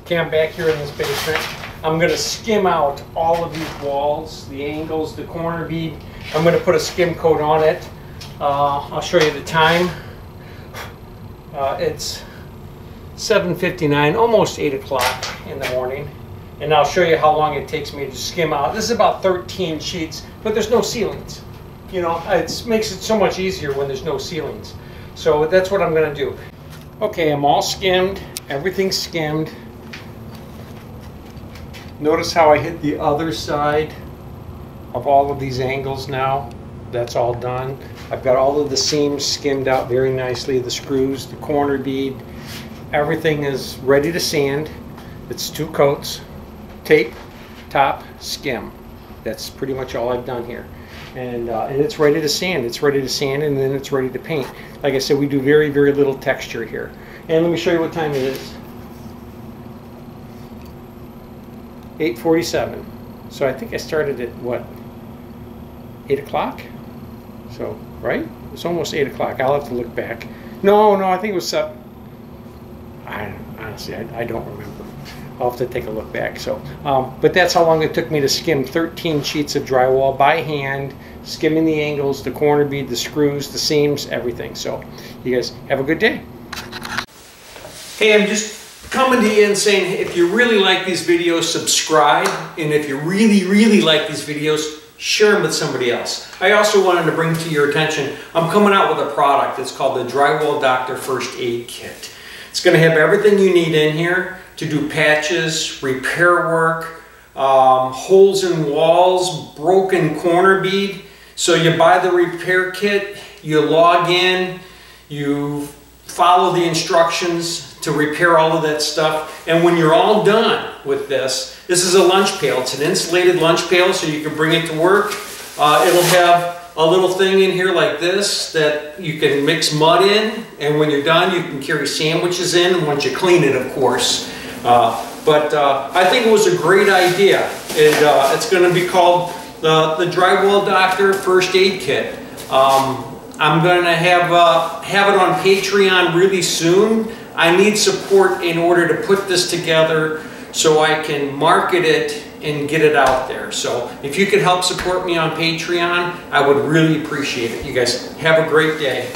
Okay, I'm back here in this basement. I'm going to skim out all of these walls, the angles, the corner bead. I'm going to put a skim coat on it. I'll show you the time. It's 7:59, almost 8 o'clock in the morning. And I'll show you how long it takes me to skim out. This is about 13 sheets, but there's no ceilings. You know, it makes it so much easier when there's no ceilings. So that's what I'm going to do. Okay, I'm all skimmed. Everything's skimmed. Notice how I hit the other side of all of these angles now. That's all done. I've got all of the seams skimmed out very nicely, the screws, the corner bead. Everything is ready to sand. It's 2 coats, tape, top, skim. That's pretty much all I've done here. And it's ready to sand. It's ready to sand, and then it's ready to paint. Like I said, we do very, very little texture here. And let me show you what time it is. 8:47. So I think I started at what, 8 o'clock? So, right? It's almost 8 o'clock. I'll have to look back. No, I think it was honestly, I don't remember. I'll have to take a look back. So, but that's how long it took me to skim 13 sheets of drywall by hand, skimming the angles, the corner bead, the screws, the seams, everything. So, you guys have a good day. Hey, I'm just coming to you and saying, if you really like these videos, subscribe. And if you really, really like these videos, share them with somebody else. I also wanted to bring to your attention, I'm coming out with a product. It's called the Drywall Doctor First Aid Kit. It's going to have everything you need in here to do patches, repair work, holes in walls, broken corner bead. So you buy the repair kit, you log in, you follow the instructions to repair all of that stuff, and when you're all done with this is a lunch pail. It's an insulated lunch pail, so you can bring it to work. It'll have a little thing in here like this that you can mix mud in, and when you're done you can carry sandwiches in, once you clean it, of course. I think it was a great idea. It's going to be called the Drywall Doctor First Aid Kit. I'm going to have it on Patreon really soon. I need support in order to put this together so I can market it and get it out there. So if you could help support me on Patreon, I would really appreciate it. You guys have a great day.